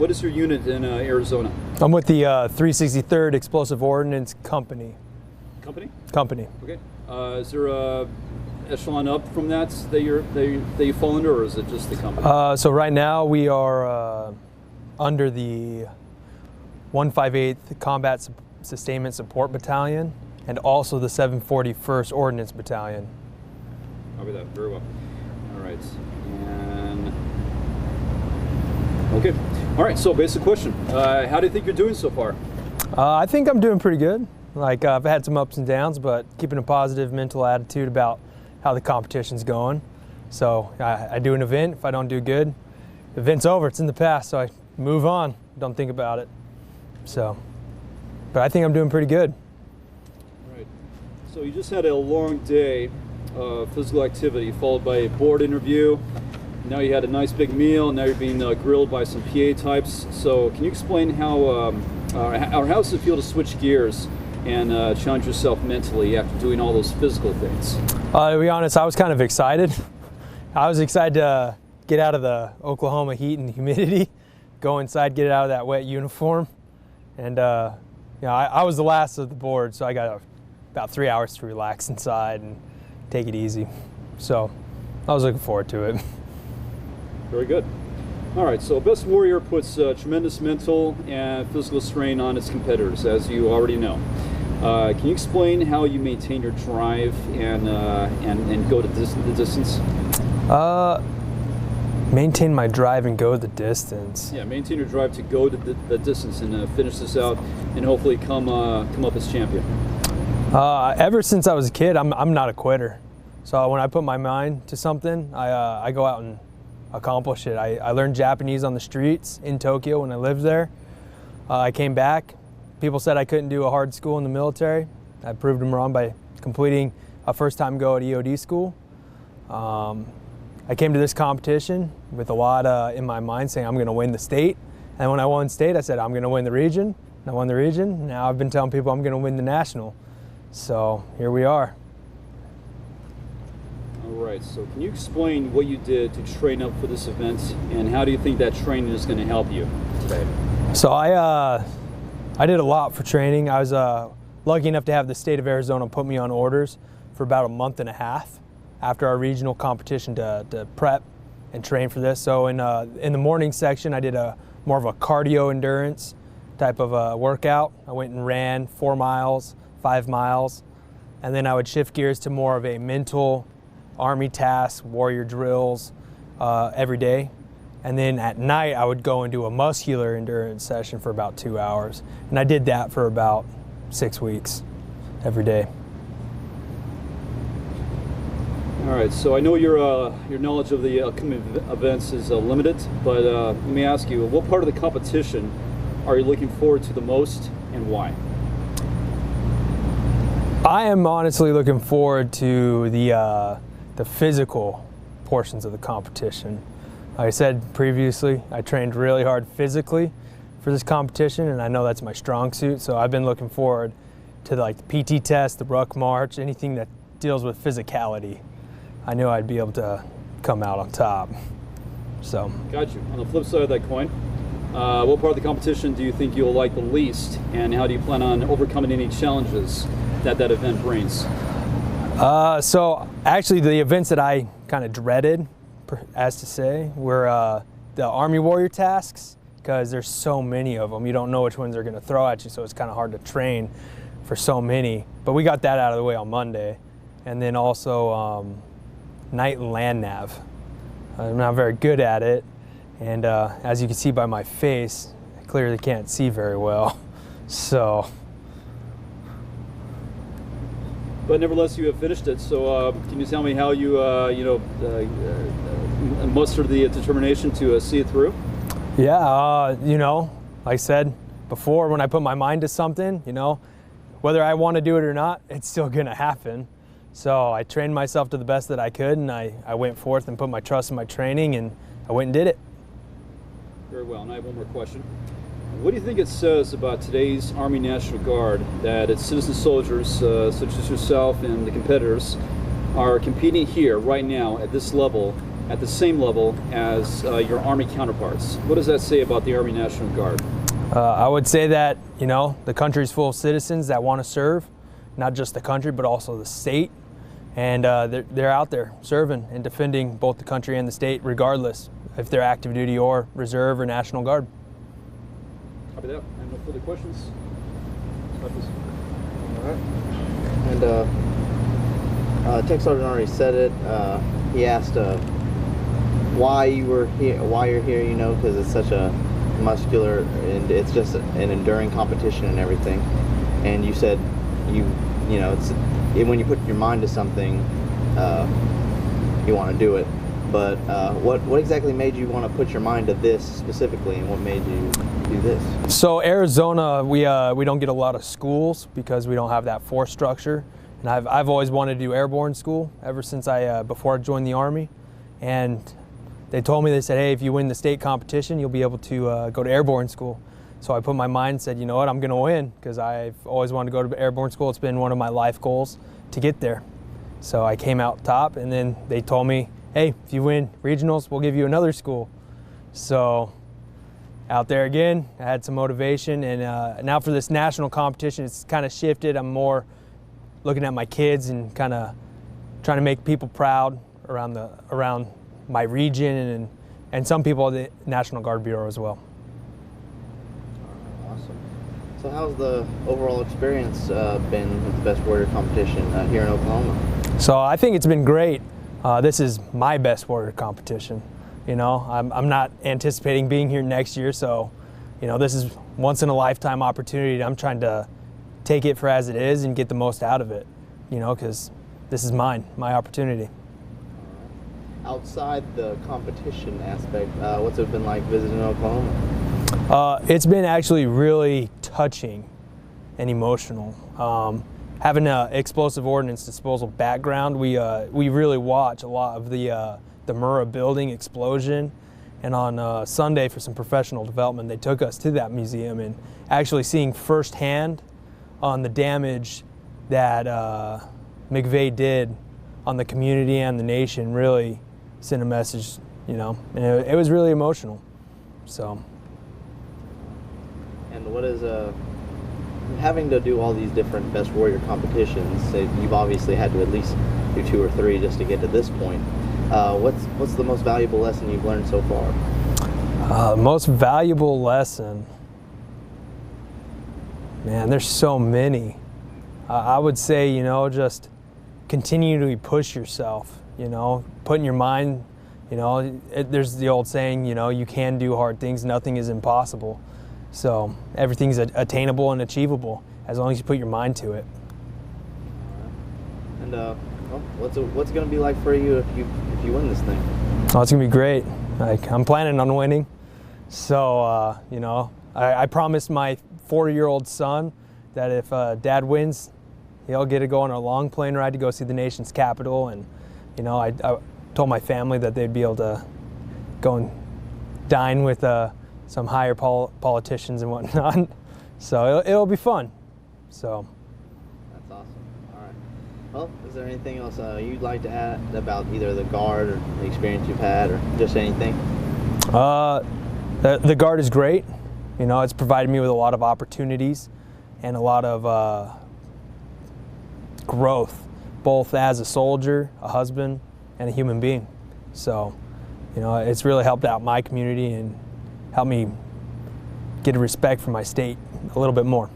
What is your unit in Arizona? I'm with the 363rd Explosive Ordnance Company. Company? Company. Okay. Is there a echelon up from that you fall under, or is it just the company? So right now we are under the 158th Combat Sustainment Support Battalion and also the 741st Ordnance Battalion. Copy that. Very well. All right. And okay. All right. So, basic question: how do you think you're doing so far? I think I'm doing pretty good. Like I've had some ups and downs, but keeping a positive mental attitude about how the competition's going. So I do an event. If I don't do good, the event's over. It's in the past. So I move on. Don't think about it. So, but I think I'm doing pretty good. All right. So you just had a long day of physical activity followed by a board interview. Now you had a nice big meal. Now you're being grilled by some PA types. So can you explain how does it feel to switch gears and challenge yourself mentally after doing all those physical things? To be honest, I was kind of excited. I was excited to get out of the Oklahoma heat and humidity, go inside, get out of that wet uniform. And I was the last of the board, so I got about 3 hours to relax inside and take it easy. So I was looking forward to it. Very good. All right, so Best Warrior puts tremendous mental and physical strain on its competitors, as you already know. Can you explain how you maintain your drive and go to the distance? Maintain my drive and go the distance. Yeah, maintain your drive to go to the distance and finish this out and hopefully come up as champion. Ever since I was a kid, I'm not a quitter. So when I put my mind to something, I go out and accomplish it. I learned Japanese on the streets in Tokyo when I lived there. I came back. People said I couldn't do a hard school in the military. I proved them wrong by completing a first-time go at EOD school. I came to this competition with a lot in my mind saying I'm going to win the state. And when I won state, I said I'm going to win the region. And I won the region. Now I've been telling people I'm going to win the national. So here we are. All right, so can you explain what you did to train up for this event, and how do you think that training is going to help you today? So I did a lot for training. I was lucky enough to have the state of Arizona put me on orders for about a month and a half after our regional competition to prep and train for this. So in the morning section, I did more of a cardio endurance type of workout. I went and ran 4 miles, 5 miles, and then I would shift gears to more of a mental Army tasks, warrior drills every day. And then at night, I would go and do a muscular endurance session for about 2 hours. And I did that for about 6 weeks, every day. All right, so I know your knowledge of the upcoming events is limited, but let me ask you, what part of the competition are you looking forward to the most, and why? I am honestly looking forward to the physical portions of the competition. Like I said previously, I trained really hard physically for this competition, and I know that's my strong suit, so I've been looking forward to the PT test, the ruck march, anything that deals with physicality. I knew I'd be able to come out on top. So. Got you. On the flip side of that coin, what part of the competition do you think you'll like the least, and how do you plan on overcoming any challenges that event brings? So actually the events that I kind of dreaded, as to say, were the Army Warrior tasks, because there's so many of them. You don't know which ones they're going to throw at you, so it's kind of hard to train for so many. But we got that out of the way on Monday. And then also night and land nav. I'm not very good at it, and as you can see by my face, I clearly can't see very well. So. But nevertheless, you have finished it. So can you tell me how you mustered the determination to see it through? Yeah, like I said before, when I put my mind to something, whether I want to do it or not, it's still going to happen. So I trained myself to the best that I could, and I went forth and put my trust in my training, and I went and did it. Very well, and I have one more question. What do you think it says about today's Army National Guard that its citizen soldiers, such as yourself and the competitors, are competing here right now at this level at the same level as your Army counterparts. What does that say about the Army National Guard? I would say that, you know, the country's full of citizens that want to serve, not just the country, but also the state. And they're out there serving and defending both the country and the state, regardless if they're active duty or reserve or National Guard. Copy that. And no further questions? All right. And Tech Sergeant already said it. He asked why you're here. You know, because it's such a muscular and it's just an enduring competition and everything. And you said you know when you put your mind to something, you want to do it. But what exactly made you want to put your mind to this specifically, and what made you do this? So Arizona, we don't get a lot of schools because we don't have that force structure. And I've always wanted to do airborne school ever since before I joined the Army. And they told me, they said, hey, if you win the state competition, you'll be able to go to airborne school. So I put my mind and said, you know what, I'm going to win, because I've always wanted to go to airborne school. It's been one of my life goals to get there. So I came out top, and then they told me, hey, if you win regionals, we'll give you another school. So out there again, I had some motivation, and now for this national competition, it's kind of shifted. I'm more looking at my kids and kind of trying to make people proud around my region and some people at the National Guard Bureau as well. Awesome. So how's the overall experience been with the Best Warrior competition here in Oklahoma? So I think it's been great. This is my Best Warrior competition. You know, I'm not anticipating being here next year, so you know, this is once in a lifetime opportunity. I'm trying to take it for as it is and get the most out of it, you know, because this is my opportunity. Outside the competition aspect, what's it been like visiting Oklahoma? It's been actually really touching and emotional. Having an explosive ordnance disposal background, we really watch a lot of the Murrah building explosion. And on Sunday, for some professional development, they took us to that museum, and actually seeing firsthand on the damage that McVeigh did on the community and the nation really sent a message, you know, and it was really emotional. So. And what is having to do all these different Best Warrior competitions? You've obviously had to at least do 2 or 3 just to get to this point. What's the most valuable lesson you've learned so far? Most valuable lesson, man, there's so many. I would say, you know, just continue to push yourself. You know, putting your mind, you know, there's the old saying, you know, you can do hard things, nothing is impossible. So everything's attainable and achievable as long as you put your mind to it. And well, what's it going to be like for you if you win this thing? Oh, it's going to be great. Like, I'm planning on winning. So, you know, I promised my 4-year-old son that if Dad wins, he'll get to go on a long plane ride to go see the nation's capital. And you know, I told my family that they'd be able to go and dine with some higher politicians and whatnot. So it'll be fun. So. That's awesome. All right. Well, is there anything else you'd like to add about either the Guard or the experience you've had, or just anything? The Guard is great. You know, it's provided me with a lot of opportunities and a lot of growth, both as a soldier, a husband, and a human being. So, you know, it's really helped out my community and helped me get a respect for my state a little bit more.